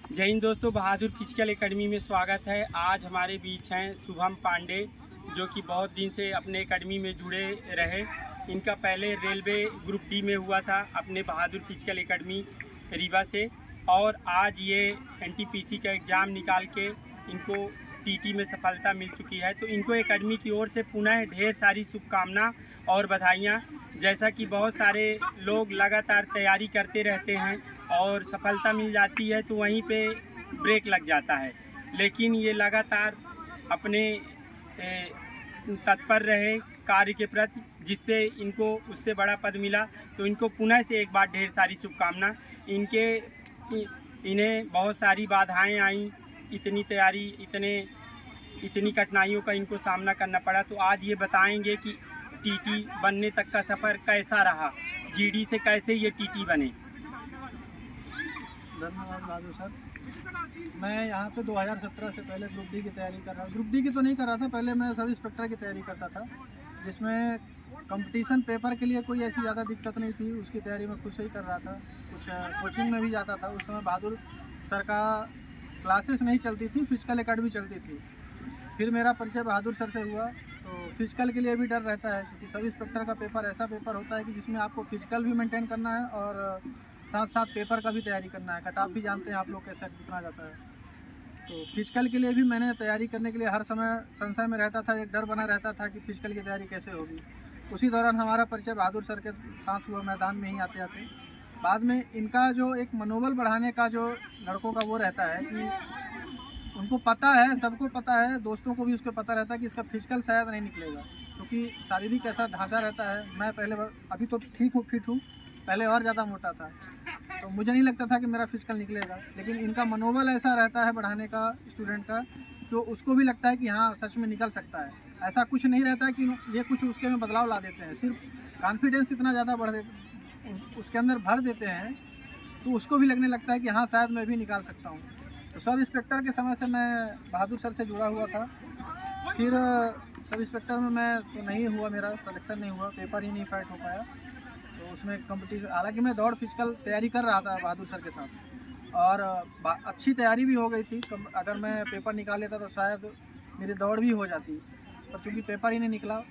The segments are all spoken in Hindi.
जय हिंद दोस्तों, बहादुर फिजिकल एकेडमी में स्वागत है। आज हमारे बीच हैं शुभम पांडे, जो कि बहुत दिन से अपने एकेडमी में जुड़े रहे। इनका पहले रेलवे ग्रुप डी में हुआ था अपने बहादुर फिजिकल एकेडमी रीवा से, और आज ये एनटीपीसी का एग्ज़ाम निकाल के इनको टीटी में सफलता मिल चुकी है। तो इनको एकेडमी की ओर से पुनः ढेर सारी शुभकामना और बधाइयाँ। जैसा कि बहुत सारे लोग लगातार तैयारी करते रहते हैं और सफलता मिल जाती है तो वहीं पे ब्रेक लग जाता है, लेकिन ये लगातार अपने तत्पर रहे कार्य के प्रति, जिससे इनको उससे बड़ा पद मिला। तो इनको पुनः से एक बार ढेर सारी शुभकामना। इन्हें बहुत सारी बाधाएं आईं, इतनी तैयारी, इतनी कठिनाइयों का इनको सामना करना पड़ा। तो आज ये बताएंगे कि टीटी बनने तक का सफ़र कैसा रहा, जीडी से कैसे ये टीटी बने। धन्यवाद बहादुर सर। मैं यहाँ पे 2017 से पहले ग्रुप डी की तैयारी कर रहा हूँ। ग्रुप डी की तो नहीं कर रहा था, पहले मैं सब इंस्पेक्टर की तैयारी करता था, जिसमें कंपटीशन पेपर के लिए कोई ऐसी ज़्यादा दिक्कत नहीं थी। उसकी तैयारी मैं खुद से ही कर रहा था, कुछ कोचिंग में भी जाता था। उस समय बहादुर सर का क्लासेस नहीं चलती थी, फिजिकल एकेडमी चलती थी। फिर मेरा परिचय बहादुर सर से हुआ। तो फिजिकल के लिए भी डर रहता है, क्योंकि सब इंस्पेक्टर का पेपर ऐसा पेपर होता है कि जिसमें आपको फिजिकल भी मेंटेन करना है और साथ साथ पेपर का भी तैयारी करना है। कट ऑफ भी जानते हैं आप लोग कैसे कितना जाता है। तो फिजिकल के लिए भी मैंने तैयारी करने के लिए हर समय संशय में रहता था, एक डर बना रहता था कि फिजिकल की तैयारी कैसे होगी। उसी दौरान हमारा परिचय बहादुर सर के साथ हुआ, मैदान में ही आते आते। बाद में इनका जो एक मनोबल बढ़ाने का जो लड़कों का वो रहता है कि उनको पता है, सबको पता है, दोस्तों को भी उसको पता रहता है कि इसका फिजिकल शायद नहीं निकलेगा, क्योंकि शारीरिक ऐसा ढांचा रहता है। मैं पहले अभी तो ठीक हूँ, फिट हूँ, पहले और ज़्यादा मोटा था, तो मुझे नहीं लगता था कि मेरा फिजिकल निकलेगा। लेकिन इनका मनोबल ऐसा रहता है बढ़ाने का स्टूडेंट का, तो उसको भी लगता है कि हाँ सच में निकल सकता है। ऐसा कुछ नहीं रहता है कि ये कुछ उसके में बदलाव ला देते हैं, सिर्फ कॉन्फिडेंस इतना ज़्यादा उसके अंदर भर देते हैं, तो उसको भी लगने लगता है कि हाँ शायद मैं भी निकाल सकता हूँ। तो सब इंस्पेक्टर के समय से मैं बहादुर सर से जुड़ा हुआ था। फिर सब इंस्पेक्टर में मैं तो नहीं हुआ, मेरा सिलेक्शन नहीं हुआ, पेपर ही नहीं फाइट हो पाया। तो उसमें कंपटीशन, हालांकि मैं दौड़ फिजिकल तैयारी कर रहा था बहादुर सर के साथ, और अच्छी तैयारी भी हो गई थी। अगर मैं पेपर निकाल लेता तो शायद मेरी दौड़ भी हो जाती, पर चूँकि पेपर ही नहीं निकला।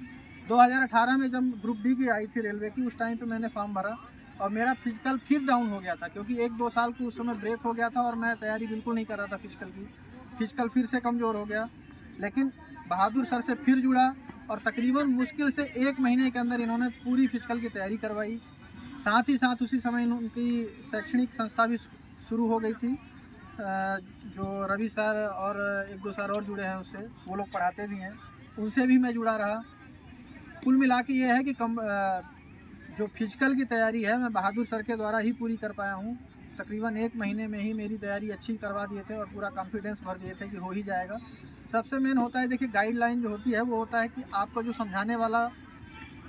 2018 में जब ग्रुप डी की आई थी रेलवे की, उस टाइम पे मैंने फॉर्म भरा और मेरा फिजिकल फिर डाउन हो गया था, क्योंकि 1-2 साल की उस समय ब्रेक हो गया था और मैं तैयारी बिल्कुल नहीं कर रहा था फिजिकल की। फिजिकल फिर से कमज़ोर हो गया, लेकिन बहादुर सर से फिर जुड़ा और तकरीबन मुश्किल से 1 महीने के अंदर इन्होंने पूरी फिजिकल की तैयारी करवाई। साथ ही साथ उसी समय उनकी शैक्षणिक संस्था भी शुरू हो गई थी, जो रवि सर और 1-2 सर और जुड़े हैं उससे, वो लोग पढ़ाते भी हैं, उनसे भी मैं जुड़ा रहा। कुल मिला के ये है कि जो फिजिकल की तैयारी है मैं बहादुर सर के द्वारा ही पूरी कर पाया हूँ। तकरीबन 1 महीने में ही मेरी तैयारी अच्छी करवा दिए थे और पूरा कॉन्फिडेंस भर दिए थे कि हो ही जाएगा। सबसे मेन होता है, देखिए गाइडलाइन जो होती है वो होता है कि आपको जो समझाने वाला,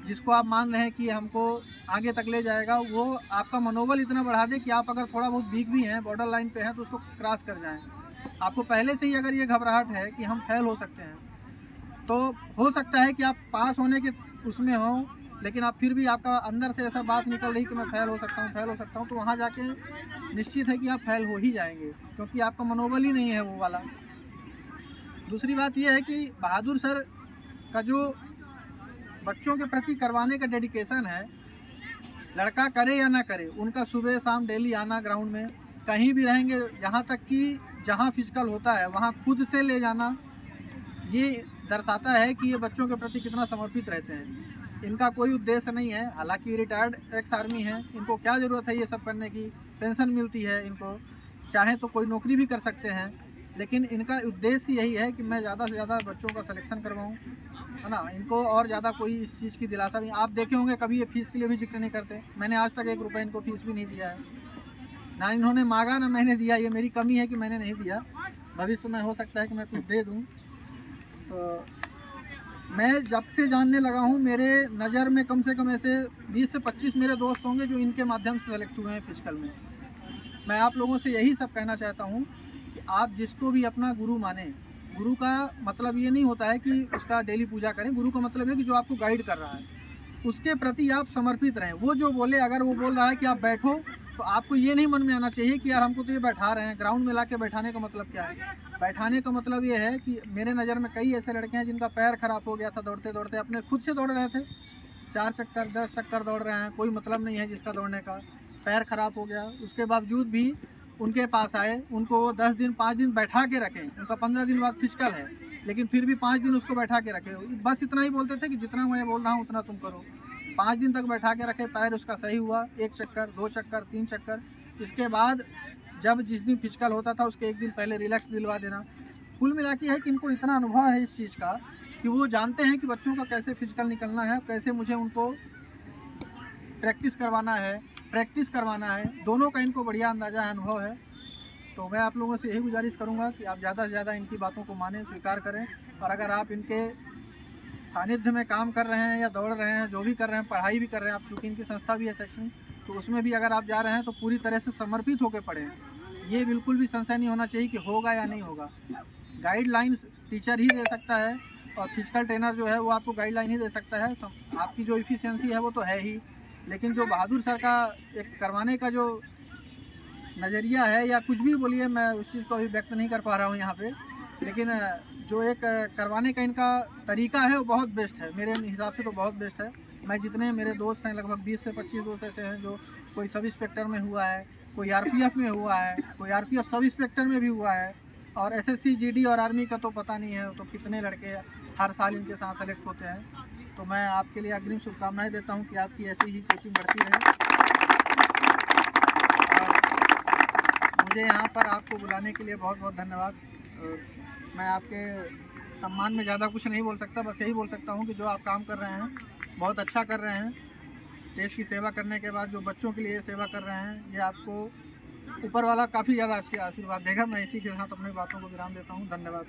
जिसको आप मान रहे हैं कि हमको आगे तक ले जाएगा, वो आपका मनोबल इतना बढ़ा दे कि आप अगर थोड़ा बहुत वीक भी हैं, बॉर्डर लाइन पे हैं, तो उसको क्रॉस कर जाएं। आपको पहले से ही अगर ये घबराहट है कि हम फेल हो सकते हैं, तो हो सकता है कि आप पास होने के उसमें हों, लेकिन आप फिर भी आपका अंदर से ऐसा बात निकल रही कि मैं फेल हो सकता हूँ, फेल हो सकता हूँ, तो वहाँ जाके निश्चित है कि आप फेल हो ही जाएंगे, क्योंकि आपका मनोबल ही नहीं है वो वाला। दूसरी बात यह है कि बहादुर सर का जो बच्चों के प्रति करवाने का डेडिकेशन है, लड़का करे या ना करे, उनका सुबह शाम डेली आना ग्राउंड में, कहीं भी रहेंगे, यहाँ तक कि जहाँ फिजिकल होता है वहाँ खुद से ले जाना, ये दर्शाता है कि ये बच्चों के प्रति कितना समर्पित रहते हैं। इनका कोई उद्देश्य नहीं है, हालांकि रिटायर्ड एक्स आर्मी हैं, इनको क्या ज़रूरत है ये सब करने की, पेंशन मिलती है इनको, चाहे तो कोई नौकरी भी कर सकते हैं, लेकिन इनका उद्देश्य यही है कि मैं ज़्यादा से ज़्यादा बच्चों का सिलेक्शन करवाऊँ, है ना। इनको और ज़्यादा कोई इस चीज़ की दिलासा भी, आप देखे होंगे कभी ये फीस के लिए भी जिक्र नहीं करते। मैंने आज तक 1 रुपये इनको फीस भी नहीं दिया है, ना इन्होंने मांगा ना मैंने दिया। ये मेरी कमी है कि मैंने नहीं दिया, भविष्य में हो सकता है कि मैं कुछ दे दूँ। तो मैं जब से जानने लगा हूँ, मेरे नज़र में कम से कम ऐसे 20 से 25 मेरे दोस्त होंगे जो इनके माध्यम से सेलेक्ट हुए हैं फिजिकल में। मैं आप लोगों से यही सब कहना चाहता हूँ कि आप जिसको भी अपना गुरु माने, गुरु का मतलब ये नहीं होता है कि उसका डेली पूजा करें, गुरु का मतलब है कि जो आपको गाइड कर रहा है उसके प्रति आप समर्पित रहें। वो जो बोले, अगर वो बोल रहा है कि आप बैठो तो आपको ये नहीं मन में आना चाहिए कि यार हमको तो ये बैठा रहे हैं, ग्राउंड में ला के बैठाने का मतलब क्या है। बैठाने का मतलब ये है कि मेरे नज़र में कई ऐसे लड़के हैं जिनका पैर खराब हो गया था दौड़ते दौड़ते, अपने खुद से दौड़ रहे थे, 4 चक्कर 10 चक्कर दौड़ रहे हैं, कोई मतलब नहीं है जिसका दौड़ने का, पैर खराब हो गया, उसके बावजूद भी उनके पास आए, उनको 10 दिन 5 दिन बैठा के रखें, उनका 15 दिन बाद फिजिकल है, लेकिन फिर भी 5 दिन उसको बैठा के रखे, बस इतना ही बोलते थे कि जितना मैं बोल रहा हूँ उतना तुम करो। 5 दिन तक बैठा के रखे, पैर उसका सही हुआ, 1 चक्कर 2 चक्कर 3 चक्कर। इसके बाद जब जिस दिन फिजिकल होता था उसके एक दिन पहले रिलैक्स दिलवा देना। कुल मिला के है कि इनको इतना अनुभव है इस चीज़ का कि वो जानते हैं कि बच्चों का कैसे फिजिकल निकलना है, कैसे मुझे उनको प्रैक्टिस करवाना है, दोनों का इनको बढ़िया अंदाज़ा है, अनुभव है। तो मैं आप लोगों से यही गुजारिश करूंगा कि आप ज़्यादा से ज़्यादा इनकी बातों को मानें, स्वीकार करें। और अगर आप इनके सानिध्य में काम कर रहे हैं या दौड़ रहे हैं, जो भी कर रहे हैं, पढ़ाई भी कर रहे हैं, आप चूँकि इनकी संस्था भी है शैक्षणिक, तो उसमें भी अगर आप जा रहे हैं तो पूरी तरह से समर्पित होकर पढ़ें। ये बिल्कुल भी संशय नहीं होना चाहिए कि होगा या नहीं होगा। गाइडलाइंस टीचर ही दे सकता है और फिजिकल ट्रेनर जो है वो आपको गाइडलाइन ही दे सकता है। आपकी जो इफ़िशियंसी है वो तो है ही, लेकिन जो बहादुर सर का एक करवाने का जो नज़रिया है या कुछ भी बोलिए, मैं उस चीज़ को अभी व्यक्त नहीं कर पा रहा हूँ यहाँ पे, लेकिन जो एक करवाने का इनका तरीका है वो बहुत बेस्ट है, मेरे हिसाब से तो बहुत बेस्ट है। मैं जितने मेरे दोस्त हैं, लगभग 20 से 25 दोस्त ऐसे हैं जो कोई सब इंस्पेक्टर में हुआ है, कोई आरपीएफ में हुआ है, कोई आरपीएफ सब इंस्पेक्टर में भी हुआ है, और एसएससी जीडी और आर्मी का तो पता नहीं है, तो कितने लड़के हर साल इनके साथ सेलेक्ट होते हैं। तो मैं आपके लिए अग्रिम शुभकामनाएं देता हूं कि आपकी ऐसी ही कोचिंग बढ़ती रहे। और मुझे यहाँ पर आपको बुलाने के लिए बहुत बहुत धन्यवाद। मैं आपके सम्मान में ज़्यादा कुछ नहीं बोल सकता, बस यही बोल सकता हूँ कि जो आप काम कर रहे हैं बहुत अच्छा कर रहे हैं। देश की सेवा करने के बाद जो बच्चों के लिए सेवा कर रहे हैं, ये आपको ऊपर वाला काफ़ी ज़्यादा अच्छी आशीर्वाद देगा। मैं इसी के साथ अपनी बातों को विराम देता हूँ। धन्यवाद।